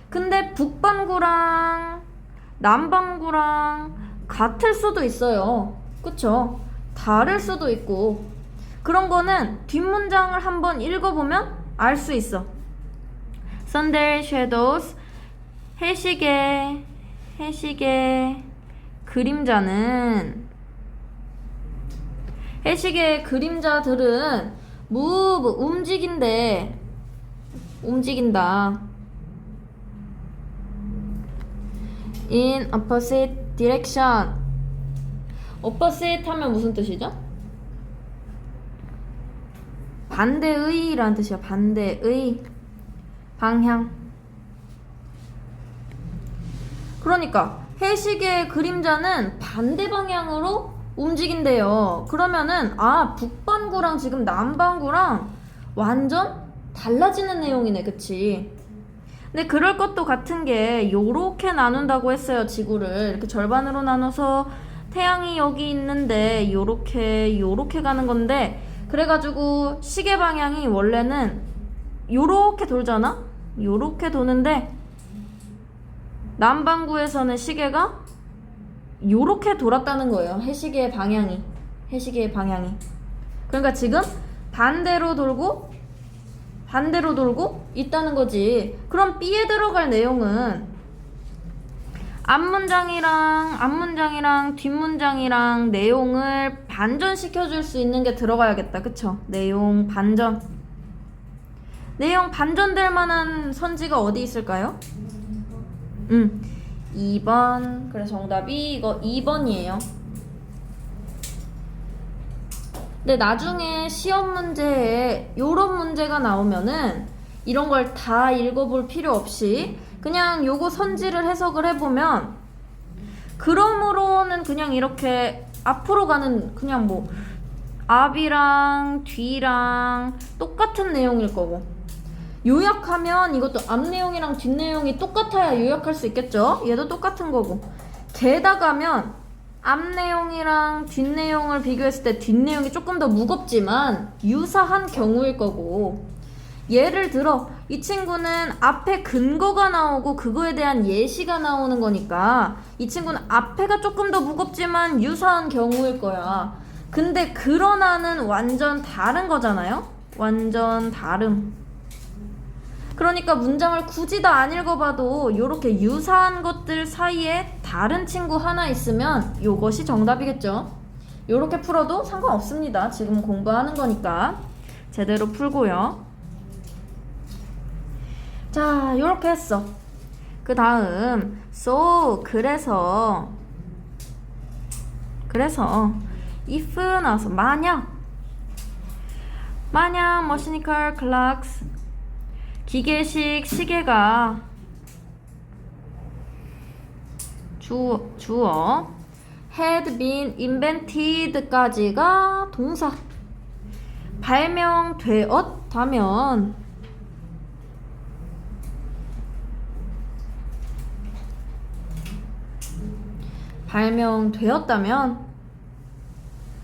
근데 북반구랑 남반구랑 같을 수도 있어요. 그쵸? 다를 수도 있고. 그런 거는 뒷문장을 한번 읽어보면 알 수 있어. Sunday shadows 해시계 그림자는 해시계의 그림자들은 move 움직인다 in opposite direction. opposite 하면 무슨 뜻이죠? 반대의 라는 뜻이야. 반대의 방향. 그러니까 해시계의 그림자는 반대 방향으로 움직인대요. 그러면은 북반구랑 지금 남반구랑 완전 달라지는 내용이네. 그치? 근데 그럴 것도 같은 게 요렇게 나눈다고 했어요. 지구를 이렇게 절반으로 나눠서 태양이 여기 있는데 요렇게 가는 건데, 그래가지고 시계 방향이 원래는 요렇게 돌잖아? 요렇게 도는데 남반구에서는 시계가 요렇게 돌았다는 거예요. 해시계의 방향이. 그러니까 지금 반대로 돌고 있다는 거지. 그럼 B에 들어갈 내용은 앞문장이랑 뒷문장이랑 내용을 반전시켜줄 수 있는 게 들어가야겠다. 그쵸? 내용 반전될 만한 선지가 어디 있을까요? 2번. 그래서 정답이 이거 2번이에요. 근데 나중에 시험 문제에 요런 문제가 나오면은 이런 걸 다 읽어볼 필요 없이 그냥 요거 선지를 해석을 해보면, 그러므로는 그냥 이렇게 앞으로 가는 그냥 뭐 앞이랑 뒤랑 똑같은 내용일 거고, 요약하면 이것도 앞 내용이랑 뒷 내용이 똑같아야 요약할 수 있겠죠? 얘도 똑같은 거고, 게다가면 앞 내용이랑 뒷 내용을 비교했을 때 뒷 내용이 조금 더 무겁지만 유사한 경우일 거고, 예를 들어 이 친구는 앞에 근거가 나오고 그거에 대한 예시가 나오는 거니까 이 친구는 앞에가 조금 더 무겁지만 유사한 경우일 거야. 근데 그러나는 완전 다른 거잖아요? 완전 다름. 그러니까 문장을 굳이 다 안 읽어봐도 요렇게 유사한 것들 사이에 다른 친구 하나 있으면 요것이 정답이겠죠. 요렇게 풀어도 상관없습니다. 지금 공부하는 거니까 제대로 풀고요. 자, 요렇게 했어. 그 다음 so 그래서 if 나와서 만약 mechanical clocks 기계식 시계가 주어 had been invented까지가 동사, 발명되었다면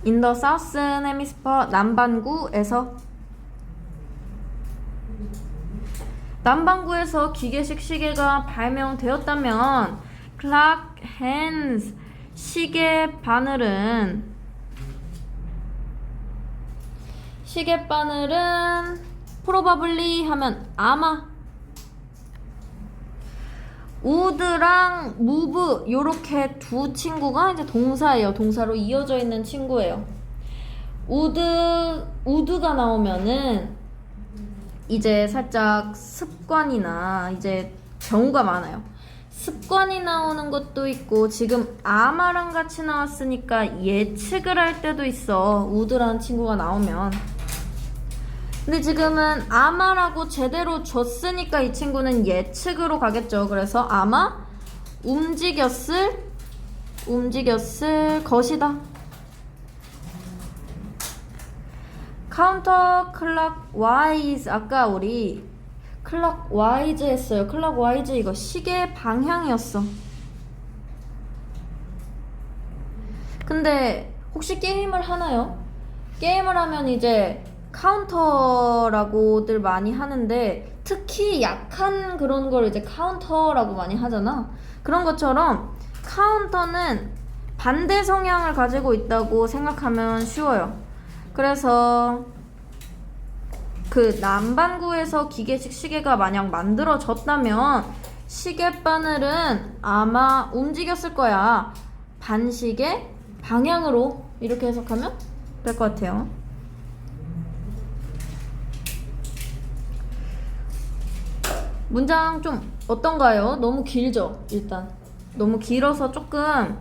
In the Southern Hemisphere, 남반구에서 기계식 시계가 발명되었다면 clock hands 시계 바늘은 probably 하면 아마 would랑 move 요렇게 두 친구가 이제 동사예요. 동사로 이어져 있는 친구예요. would가 나오면은 이제 살짝 습관이나 이제 경우가 많아요. 습관이 나오는 것도 있고 지금 아마랑 같이 나왔으니까 예측을 할 때도 있어. would라는 친구가 나오면. 근데 지금은 아마라고 제대로 줬으니까 이 친구는 예측으로 가겠죠. 그래서 아마 움직였을 것이다. 카운터 클락와이즈 아까 우리 클락와이즈 했어요. 클락와이즈 이거 시계 방향이었어. 근데 혹시 게임을 하나요? 게임을 하면 이제 카운터라고들 많이 하는데 특히 약한 그런 걸 이제 카운터라고 많이 하잖아. 그런 것처럼 카운터는 반대 성향을 가지고 있다고 생각하면 쉬워요. 그래서 그 남반구에서 기계식 시계가 만약 만들어졌다면 시계 바늘은 아마 움직였을 거야. 반시계 방향으로 이렇게 해석하면 될 것 같아요. 문장 좀 어떤가요? 너무 길죠? 일단 너무 길어서 조금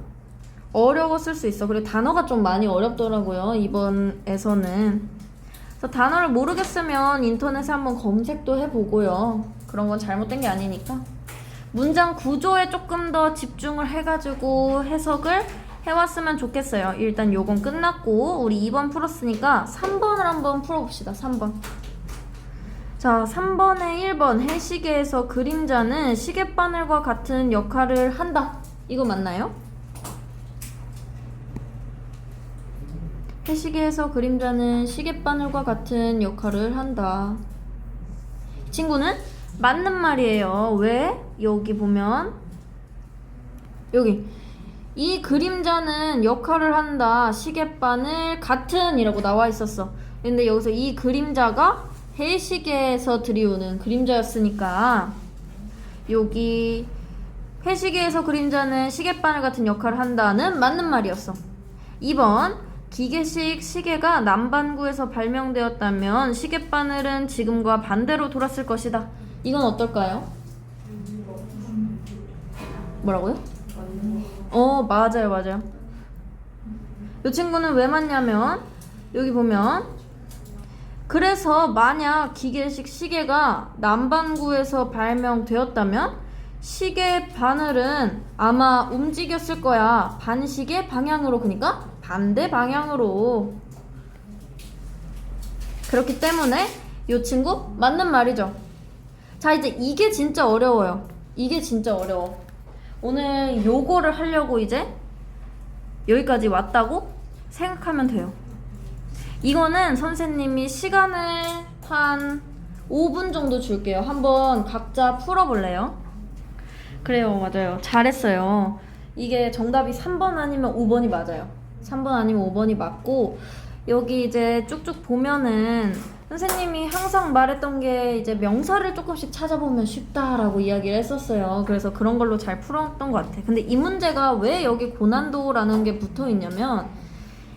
어려웠을 수 있어. 그리고 단어가 좀 많이 어렵더라고요. 이번에서는. 그래서 단어를 모르겠으면 인터넷에 한번 검색도 해보고요. 그런 건 잘못된 게 아니니까. 문장 구조에 조금 더 집중을 해가지고 해석을 해왔으면 좋겠어요. 일단 요건 끝났고 우리 2번 풀었으니까 3번을 한번 풀어봅시다. 3번. 자, 3번에 1번 해시계에서 그림자는 시계바늘과 같은 역할을 한다. 이거 맞나요? 해시계에서 그림자는 시계바늘과 같은 역할을 한다. 이 친구는 맞는 말이에요. 왜? 여기 보면 여기 이 그림자는 역할을 한다. 시계바늘 같은 이라고 나와 있었어. 근데 여기서 이 그림자가 해시계에서 들이오는 그림자였으니까 여기 해시계에서 그림자는 시계바늘 같은 역할을 한다는 맞는 말이었어. 2번 기계식 시계가 남반구에서 발명되었다면 시계바늘은 지금과 반대로 돌았을 것이다. 이건 어떨까요? 뭐라고요? 맞아요. 이 친구는 왜 맞냐면 여기 보면 그래서 만약 기계식 시계가 남반구에서 발명되었다면 시계 바늘은 아마 움직였을 거야. 반시계 방향으로. 그러니까 반대 방향으로. 그렇기 때문에 이 친구 맞는 말이죠. 자, 이제 이게 진짜 어려워요. 이게 진짜 어려워. 오늘 요거를 하려고 이제 여기까지 왔다고 생각하면 돼요. 이거는 선생님이 시간을 한 5분 정도 줄게요. 한번 각자 풀어볼래요? 그래요, 맞아요. 잘했어요. 이게 정답이 3번 아니면 5번이 맞아요. 3번 아니면 5번이 맞고, 여기 이제 쭉쭉 보면은 선생님이 항상 말했던 게 이제 명사를 조금씩 찾아보면 쉽다라고 이야기를 했었어요. 그래서 그런 걸로 잘 풀었던 것 같아. 근데 이 문제가 왜 여기 고난도라는 게 붙어 있냐면,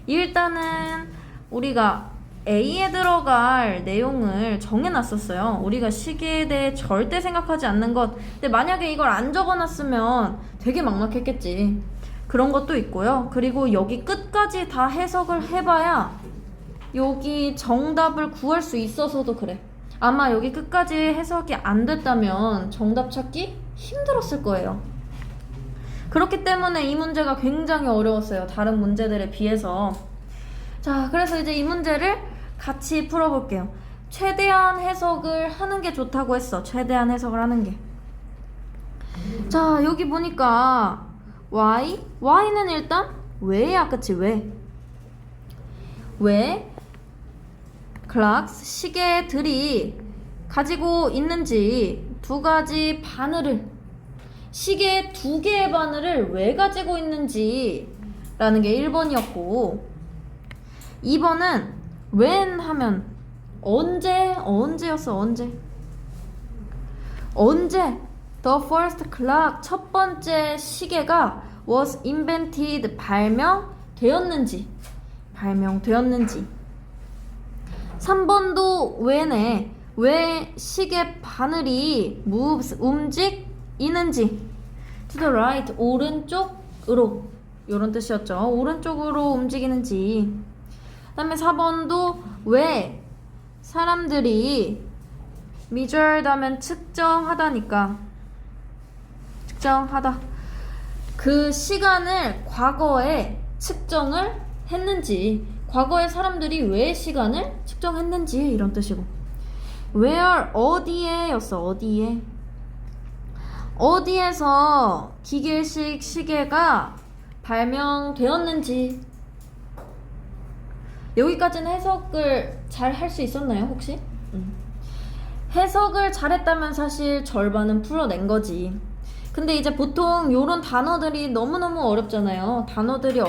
일단은 우리가 A에 들어갈 내용을 정해놨었어요. 우리가 시계에 대해 절대 생각하지 않는 것. 근데 만약에 이걸 안 적어놨으면 되게 막막했겠지. 그런 것도 있고요. 그리고 여기 끝까지 다 해석을 해봐야 여기 정답을 구할 수 있어서도 그래. 아마 여기 끝까지 해석이 안 됐다면 정답 찾기 힘들었을 거예요. 그렇기 때문에 이 문제가 굉장히 어려웠어요. 다른 문제들에 비해서. 자, 그래서 이제 이 문제를 같이 풀어볼게요. 최대한 해석을 하는 게 좋다고 했어. 최대한 해석을 하는 게. 자, 여기 보니까 Y는 일단 왜야, 그치? 왜? 왜 clocks 시계들이 가지고 있는지 두 가지 바늘을 시계 두 개의 바늘을 왜 가지고 있는지 라는 게 1번이었고 2번은 when 하면 언제였어 언제 the first clock 첫 번째 시계가 was invented 발명되었는지 3번도 when에 왜 시계 바늘이 moves 움직이는지 to the right 오른쪽으로 요런 뜻이었죠. 오른쪽으로 움직이는지. 그 다음에 4번도 왜 사람들이 measured 하면 측정하다니까 측정하다 그 시간을 과거에 측정을 했는지 과거에 사람들이 왜 시간을 측정했는지 이런 뜻이고 where 어디에 였어 어디에서 기계식 시계가 발명되었는지 여기까지는 해석을 잘 할 수 있었나요 혹시? 해석을 잘했다면 사실 절반은 풀어낸 거지. 근데 이제 보통 요런 단어들이 너무너무 어렵잖아요. 단어들이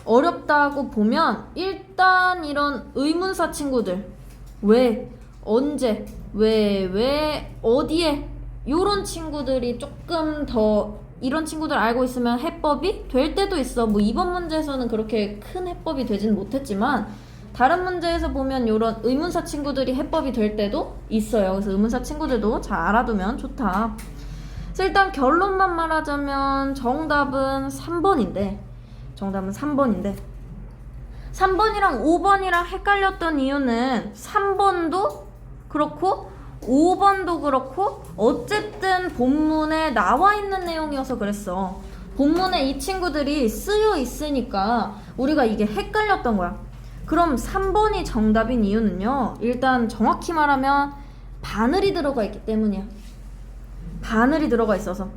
어렵다고 보면 일단 이런 의문사 친구들 왜, 언제, 왜, 어디에 요런 친구들이 조금 더 이런 친구들 알고 있으면 해법이 될 때도 있어. 뭐 이번 문제에서는 그렇게 큰 해법이 되진 못했지만 다른 문제에서 보면 이런 의문사 친구들이 해법이 될 때도 있어요. 그래서 의문사 친구들도 잘 알아두면 좋다. 그래서 일단 결론만 말하자면 정답은 3번인데 3번이랑 5번이랑 헷갈렸던 이유는 3번도 그렇고 5번도 그렇고 어쨌든 본문에 나와 있는 내용이어서 그랬어. 본문에 이 친구들이 쓰여 있으니까 우리가 이게 헷갈렸던 거야. 그럼 3번이 정답인 이유는요. 일단 정확히 말하면 바늘이 들어가 있기 때문이야. 바늘이 들어가 있어서.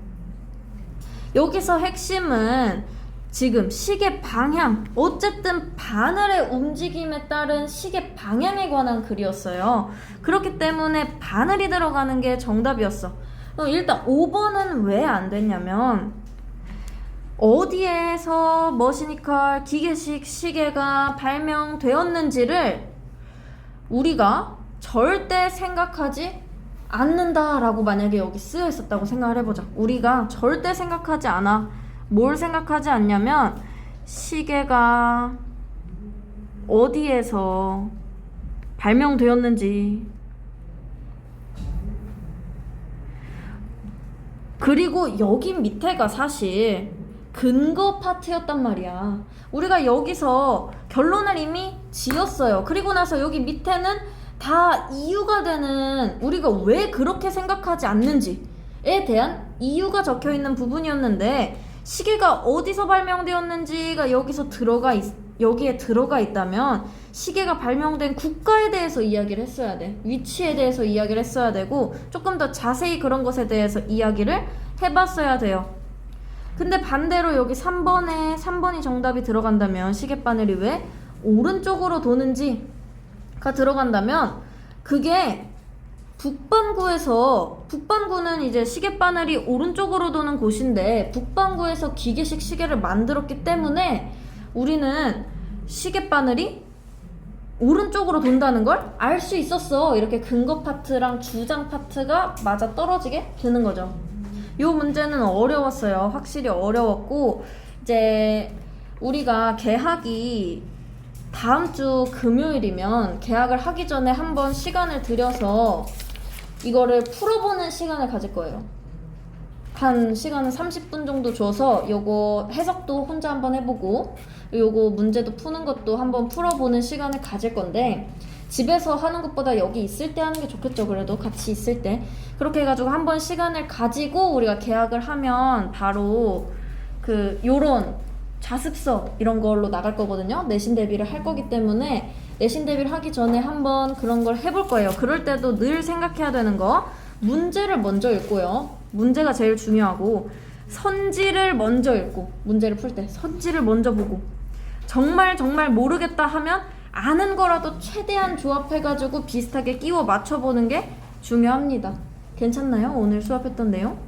여기서 핵심은 지금 시계 방향, 어쨌든 바늘의 움직임에 따른 시계 방향에 관한 글이었어요. 그렇기 때문에 바늘이 들어가는 게 정답이었어. 일단 5번은 왜 안 됐냐면 어디에서 머시니컬 기계식 시계가 발명되었는지를 우리가 절대 생각하지 않는다라고 만약에 여기 쓰여 있었다고 생각을 해보자. 우리가 절대 생각하지 않아. 뭘 생각하지 않냐면 시계가 어디에서 발명되었는지 그리고 여기 밑에가 사실 근거 파트였단 말이야. 우리가 여기서 결론을 이미 지었어요. 그리고 나서 여기 밑에는 다 이유가 되는 우리가 왜 그렇게 생각하지 않는지에 대한 이유가 적혀있는 부분이었는데 시계가 어디서 발명되었는지가 여기에 들어가 있다면 시계가 발명된 국가에 대해서 이야기를 했어야 돼. 위치에 대해서 이야기를 했어야 되고 조금 더 자세히 그런 것에 대해서 이야기를 해봤어야 돼요. 근데 반대로 여기 3번이 정답이 들어간다면 시계바늘이 왜 오른쪽으로 도는지가 들어간다면 그게 북반구는 이제 시계바늘이 오른쪽으로 도는 곳인데 북반구에서 기계식 시계를 만들었기 때문에 우리는 시계바늘이 오른쪽으로 돈다는 걸 알 수 있었어. 이렇게 근거 파트랑 주장 파트가 맞아 떨어지게 되는 거죠. 이 문제는 어려웠어요. 확실히 어려웠고 이제 우리가 개학이 다음 주 금요일이면 개학을 하기 전에 한번 시간을 들여서 이거를 풀어보는 시간을 가질 거예요. 한 시간은 30분 정도 줘서 요거 해석도 혼자 한번 해보고 요거 문제도 푸는 것도 한번 풀어보는 시간을 가질 건데 집에서 하는 것보다 여기 있을 때 하는 게 좋겠죠. 그래도 같이 있을 때 그렇게 해가지고 한번 시간을 가지고 우리가 계약을 하면 바로 요런 자습서 이런 걸로 나갈 거거든요. 내신 대비를 할 거기 때문에 내신 대비를 하기 전에 한번 그런 걸 해볼 거예요. 그럴 때도 늘 생각해야 되는 거 문제를 먼저 읽고요. 문제가 제일 중요하고 선지를 먼저 읽고 문제를 풀 때 선지를 먼저 보고 정말 정말 모르겠다 하면 아는 거라도 최대한 조합해가지고 비슷하게 끼워 맞춰보는 게 중요합니다. 괜찮나요? 오늘 수업했던 내용?